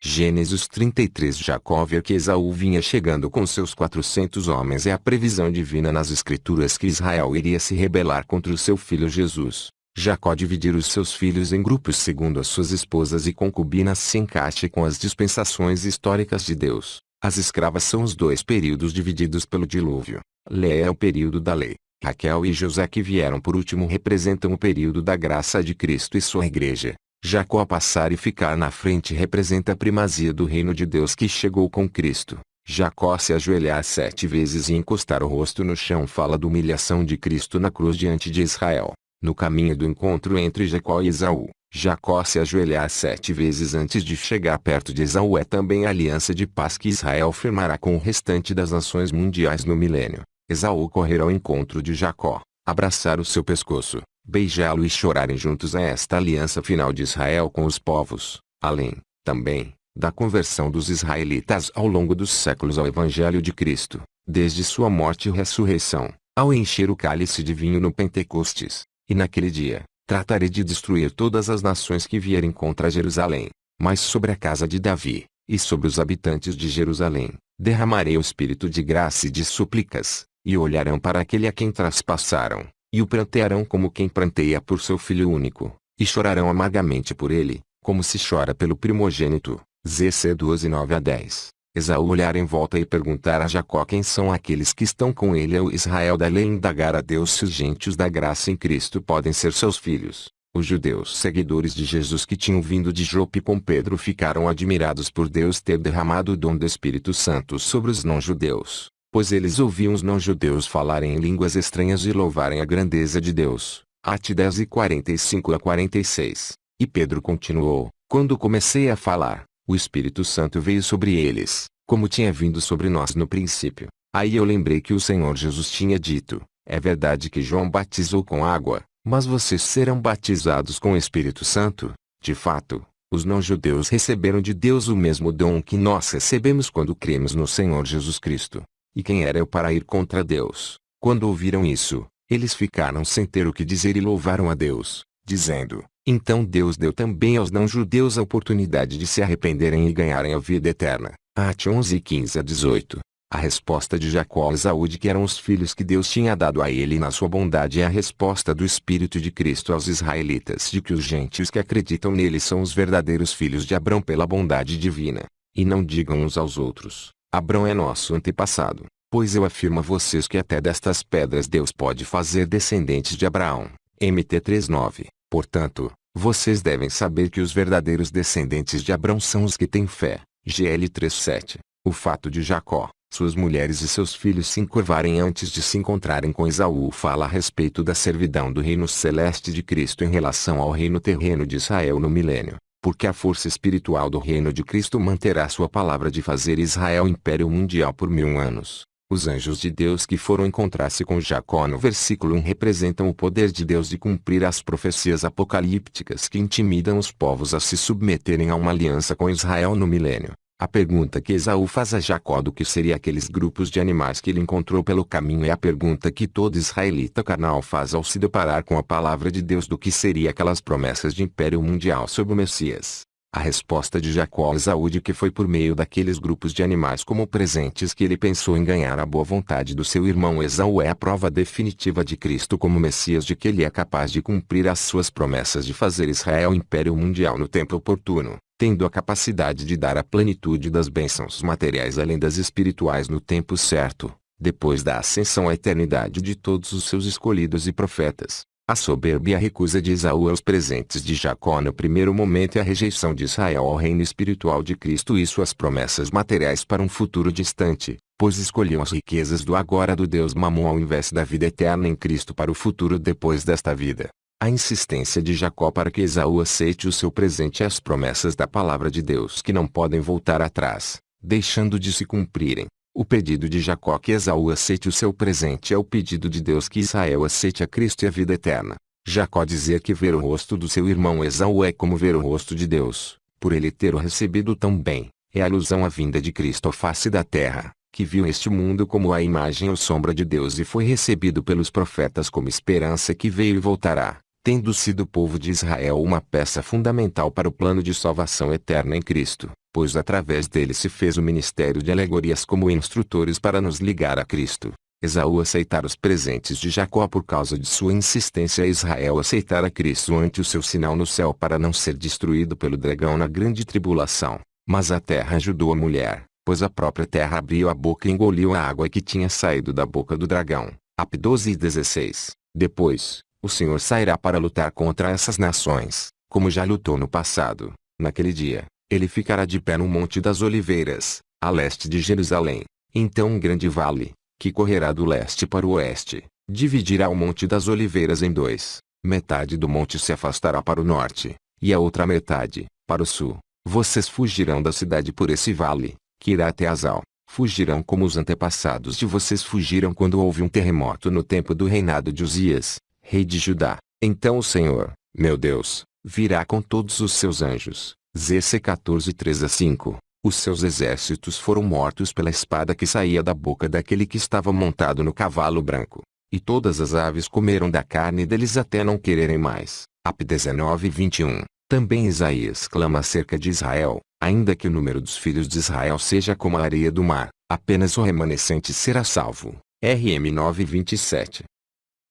Gênesis 33. Jacó vê que Esaú vinha chegando com seus 400 homens. É a previsão divina nas escrituras que Israel iria se rebelar contra o seu filho Jesus. Jacó dividir os seus filhos em grupos segundo as suas esposas e concubinas se encaixe com as dispensações históricas de Deus. As escravas são os dois períodos divididos pelo dilúvio. Leia é o período da lei. Raquel e José que vieram por último representam o período da graça de Cristo e sua igreja. Jacó passar e ficar na frente representa a primazia do reino de Deus que chegou com Cristo. Jacó se ajoelhar 7 vezes e encostar o rosto no chão fala da humilhação de Cristo na cruz diante de Israel. No caminho do encontro entre Jacó e Esaú, Jacó se ajoelhar 7 vezes antes de chegar perto de Esaú é também a aliança de paz que Israel firmará com o restante das nações mundiais no milênio. Esaú correr ao encontro de Jacó, abraçar o seu pescoço, beijá-lo e chorarem juntos é esta aliança final de Israel com os povos, além, também, da conversão dos israelitas ao longo dos séculos ao Evangelho de Cristo, desde sua morte e ressurreição, ao encher o cálice de vinho no Pentecostes. E naquele dia, tratarei de destruir todas as nações que vierem contra Jerusalém, mas sobre a casa de Davi, e sobre os habitantes de Jerusalém, derramarei o espírito de graça e de súplicas, e olharão para aquele a quem traspassaram, e o prantearão como quem pranteia por seu filho único, e chorarão amargamente por ele, como se chora pelo primogênito. ZC 12:9-10. Esaú olhar em volta e perguntar a Jacó quem são aqueles que estão com ele. O Israel da lei indagar a Deus se os gentios da graça em Cristo podem ser seus filhos. Os judeus seguidores de Jesus que tinham vindo de Jope com Pedro ficaram admirados por Deus ter derramado o dom do Espírito Santo sobre os não-judeus, pois eles ouviam os não-judeus falarem em línguas estranhas e louvarem a grandeza de Deus. Atos 10:45-46. E Pedro continuou: quando comecei a falar, o Espírito Santo veio sobre eles, como tinha vindo sobre nós no princípio. Aí eu lembrei que o Senhor Jesus tinha dito: é verdade que João batizou com água, mas vocês serão batizados com o Espírito Santo. De fato, os não-judeus receberam de Deus o mesmo dom que nós recebemos quando cremos no Senhor Jesus Cristo. E quem era eu para ir contra Deus? Quando ouviram isso, eles ficaram sem ter o que dizer e louvaram a Deus, dizendo: então Deus deu também aos não-judeus a oportunidade de se arrependerem e ganharem a vida eterna. Atos 11:15-18. A resposta de Jacó a Esaú de que eram os filhos que Deus tinha dado a ele na sua bondade é a resposta do Espírito de Cristo aos israelitas de que os gentios que acreditam nele são os verdadeiros filhos de Abrão pela bondade divina. E não digam uns aos outros: Abrão é nosso antepassado, pois eu afirmo a vocês que até destas pedras Deus pode fazer descendentes de Abraão. MT 3:9. Portanto, vocês devem saber que os verdadeiros descendentes de Abrão são os que têm fé. GL 3:7. O fato de Jacó, suas mulheres e seus filhos se encurvarem antes de se encontrarem com Esaú fala a respeito da servidão do reino celeste de Cristo em relação ao reino terreno de Israel no milênio, porque a força espiritual do reino de Cristo manterá sua palavra de fazer Israel império mundial por 1000 anos. Os anjos de Deus que foram encontrar-se com Jacó no versículo 1 representam o poder de Deus de cumprir as profecias apocalípticas que intimidam os povos a se submeterem a uma aliança com Israel no milênio. A pergunta que Esaú faz a Jacó do que seria aqueles grupos de animais que ele encontrou pelo caminho é a pergunta que todo israelita carnal faz ao se deparar com a palavra de Deus do que seria aquelas promessas de império mundial sobre o Messias. A resposta de Jacó a Esaú de que foi por meio daqueles grupos de animais como presentes que ele pensou em ganhar a boa vontade do seu irmão Esaú é a prova definitiva de Cristo como Messias de que ele é capaz de cumprir as suas promessas de fazer Israel império mundial no tempo oportuno, tendo a capacidade de dar a plenitude das bênçãos materiais além das espirituais no tempo certo, depois da ascensão à eternidade de todos os seus escolhidos e profetas. A soberba e a recusa de Esaú aos presentes de Jacó no primeiro momento e a rejeição de Israel ao reino espiritual de Cristo e suas promessas materiais para um futuro distante, pois escolheu as riquezas do agora do Deus Mamon ao invés da vida eterna em Cristo para o futuro depois desta vida. A insistência de Jacó para que Esaú aceite o seu presente e as promessas da palavra de Deus que não podem voltar atrás, deixando de se cumprirem. O pedido de Jacó que Esaú aceite o seu presente é o pedido de Deus que Israel aceite a Cristo e a vida eterna. Jacó dizer que ver o rosto do seu irmão Esaú é como ver o rosto de Deus, por ele ter o recebido tão bem, é alusão à vinda de Cristo à face da terra, que viu este mundo como a imagem ou sombra de Deus e foi recebido pelos profetas como esperança que veio e voltará. tendo sido o povo de Israel uma peça fundamental para o plano de salvação eterna em Cristo, pois através dele se fez o ministério de alegorias como instrutores para nos ligar a Cristo. Esaú aceitar os presentes de Jacó por causa de sua insistência. Israel aceitar a Cristo ante o seu sinal no céu para não ser destruído pelo dragão na grande tribulação. Mas a terra ajudou a mulher, pois a própria terra abriu a boca e engoliu a água que tinha saído da boca do dragão. Ap 12:16. Depois, o Senhor sairá para lutar contra essas nações, como já lutou no passado. Naquele dia, ele ficará de pé no Monte das Oliveiras, a leste de Jerusalém. Então um grande vale, que correrá do leste para o oeste, dividirá o Monte das Oliveiras em dois. Metade do monte se afastará para o norte, e a outra metade, para o sul. Vocês fugirão da cidade por esse vale, que irá até Azal. Fugirão como os antepassados de vocês fugiram quando houve um terremoto no tempo do reinado de Uzias, rei de Judá. Então o Senhor, meu Deus, virá com todos os seus anjos. Zc 14:3-5. Os seus exércitos foram mortos pela espada que saía da boca daquele que estava montado no cavalo branco. E todas as aves comeram da carne deles até não quererem mais. Ap 19:21. Também Isaías clama acerca de Israel, ainda que o número dos filhos de Israel seja como a areia do mar, apenas o remanescente será salvo. Rm 9:27.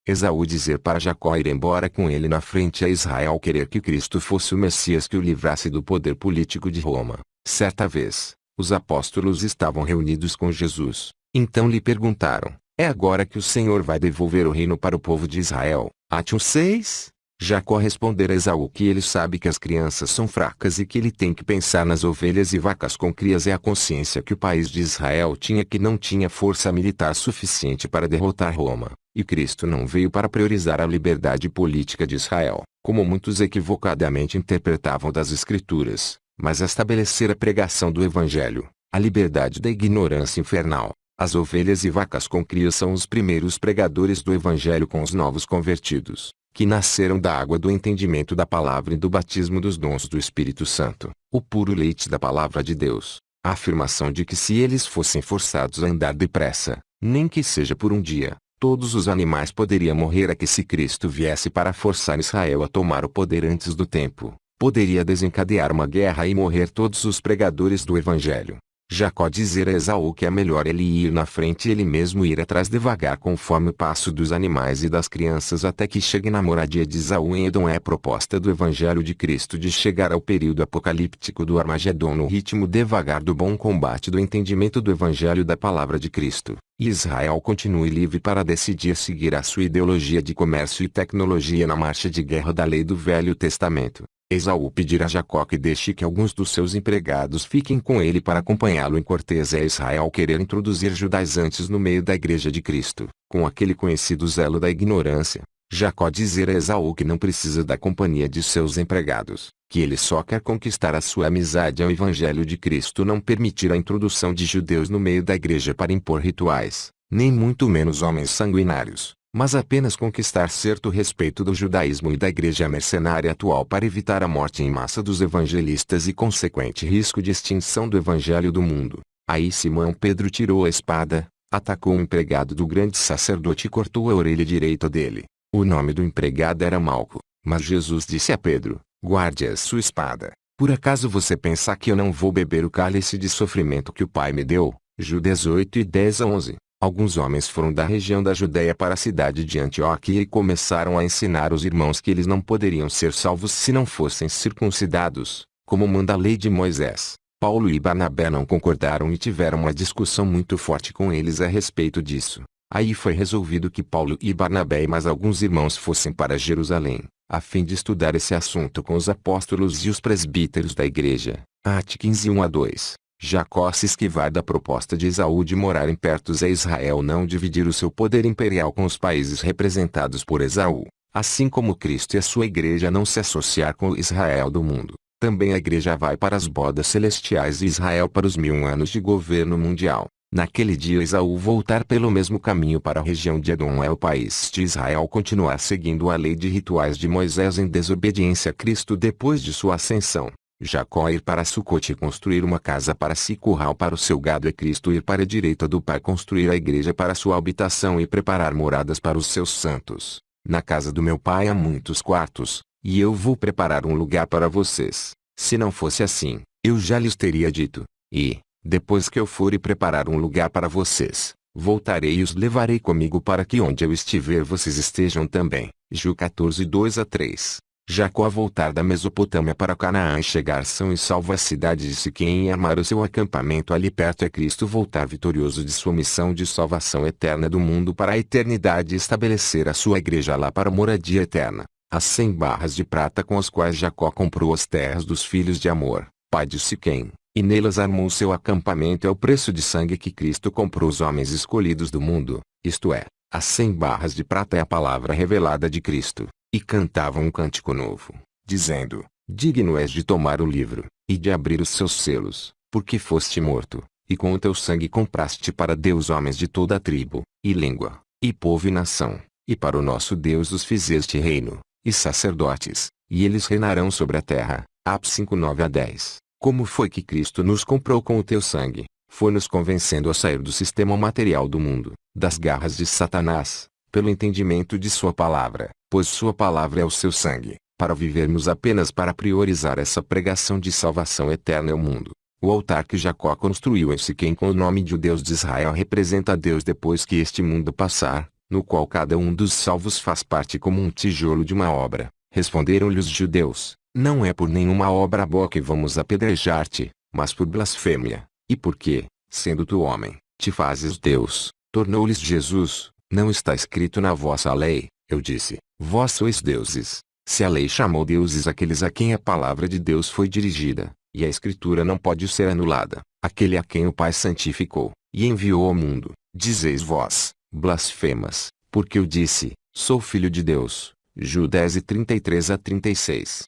Esaú dizer para Jacó ir embora com ele na frente a Israel querer que Cristo fosse o Messias que o livrasse do poder político de Roma. Certa vez, os apóstolos estavam reunidos com Jesus. Então lhe perguntaram: é agora que o Senhor vai devolver o reino para o povo de Israel? Ate 6. Jacó responder a Esaú que ele sabe que as crianças são fracas e que ele tem que pensar nas ovelhas e vacas com crias. É a consciência que o país de Israel tinha que não tinha força militar suficiente para derrotar Roma, e Cristo não veio para priorizar a liberdade política de Israel, como muitos equivocadamente interpretavam das Escrituras, mas a estabelecer a pregação do Evangelho, a liberdade da ignorância infernal. As ovelhas e vacas com crias são os primeiros pregadores do Evangelho com os novos convertidos, que nasceram da água do entendimento da palavra e do batismo dos dons do Espírito Santo, o puro leite da palavra de Deus. A afirmação de que se eles fossem forçados a andar depressa, nem que seja por um dia, todos os animais poderiam morrer. É que se Cristo viesse para forçar Israel a tomar o poder antes do tempo, poderia desencadear uma guerra e morrer todos os pregadores do Evangelho. Jacó dizer a Esaú que é melhor ele ir na frente e ele mesmo ir atrás devagar conforme o passo dos animais e das crianças até que chegue na moradia de Esaú em Edom. É a proposta do Evangelho de Cristo de chegar ao período apocalíptico do Armagedon no ritmo devagar do bom combate do entendimento do Evangelho da palavra de Cristo, e Israel continue livre para decidir seguir a sua ideologia de comércio e tecnologia na marcha de guerra da lei do Velho Testamento. Esaú pedirá a Jacó que deixe que alguns dos seus empregados fiquem com ele para acompanhá-lo em cortês. É Israel querer introduzir judaizantes no meio da igreja de Cristo, com aquele conhecido zelo da ignorância. Jacó dizer a Esaú que não precisa da companhia de seus empregados, que ele só quer conquistar a sua amizade ao Evangelho de Cristo. Não permitir a introdução de judeus no meio da igreja para impor rituais, nem muito menos homens sanguinários, mas apenas conquistar certo respeito do judaísmo e da igreja mercenária atual para evitar a morte em massa dos evangelistas e consequente risco de extinção do evangelho do mundo. Aí Simão Pedro tirou a espada, atacou um empregado do grande sacerdote e cortou a orelha direita dele. O nome do empregado era Malco, mas Jesus disse a Pedro: guarde a sua espada. Por acaso você pensa que eu não vou beber o cálice de sofrimento que o Pai me deu? Judas 8:10-11. Alguns homens foram da região da Judéia para a cidade de Antioquia e começaram a ensinar os irmãos que eles não poderiam ser salvos se não fossem circuncidados, como manda a lei de Moisés. Paulo e Barnabé não concordaram e tiveram uma discussão muito forte com eles a respeito disso. Aí foi resolvido que Paulo e Barnabé e mais alguns irmãos fossem para Jerusalém, a fim de estudar esse assunto com os apóstolos e os presbíteros da igreja. Atos 15:1-2. Jacó se esquivar da proposta de Esaú de morar em pertos a Israel não dividir o seu poder imperial com os países representados por Esaú, assim como Cristo e a sua igreja não se associar com o Israel do mundo. Também a igreja vai para as bodas celestiais e Israel para os 1000 anos de governo mundial. Naquele dia Esaú voltar pelo mesmo caminho para a região de Edom. É o país de Israel continuar seguindo a lei de rituais de Moisés em desobediência a Cristo depois de sua ascensão. Jacó ir para Sucote e construir uma casa para si, curral para o seu gado. E Cristo ir para a direita do Pai construir a igreja para sua habitação e preparar moradas para os seus santos. Na casa do meu pai há muitos quartos, e eu vou preparar um lugar para vocês. Se não fosse assim, eu já lhes teria dito. E, depois que eu for e preparar um lugar para vocês, voltarei e os levarei comigo para que onde eu estiver vocês estejam também. Ju 14, 2-3. Jacó voltar da Mesopotâmia para Canaã e chegar são e salvo a cidade de Siquém e armar o seu acampamento ali perto é Cristo voltar vitorioso de sua missão de salvação eterna do mundo para a eternidade e estabelecer a sua igreja lá para a moradia eterna. As 100 barras de prata com as quais Jacó comprou as terras dos filhos de Amor, pai de Siquém, e nelas armou seu acampamento é o preço de sangue que Cristo comprou os homens escolhidos do mundo, isto é, as 100 barras de prata é a palavra revelada de Cristo. E cantavam um cântico novo, dizendo: Digno és de tomar o livro, e de abrir os seus selos, porque foste morto, e com o teu sangue compraste para Deus homens de toda a tribo, e língua, e povo e nação, e para o nosso Deus os fizeste reino, e sacerdotes, e eles reinarão sobre a terra. Atos 5:9-10. Como foi que Cristo nos comprou com o teu sangue? Foi nos convencendo a sair do sistema material do mundo, das garras de Satanás, pelo entendimento de sua palavra, pois sua palavra é o seu sangue, para vivermos apenas para priorizar essa pregação de salvação eterna ao mundo. O altar que Jacó construiu em Siquém com o nome de o Deus de Israel representa Deus depois que este mundo passar, no qual cada um dos salvos faz parte como um tijolo de uma obra. Responderam-lhe os judeus: Não é por nenhuma obra boa que vamos apedrejar-te, mas por blasfêmia, e porque, sendo tu homem, te fazes Deus. Tornou-lhes Jesus: Não está escrito na vossa lei, eu disse, vós sois deuses. Se a lei chamou deuses aqueles a quem a palavra de Deus foi dirigida, e a escritura não pode ser anulada, aquele a quem o Pai santificou, e enviou ao mundo, dizeis vós, blasfemas, porque eu disse, sou filho de Deus. Ju 10:33-36.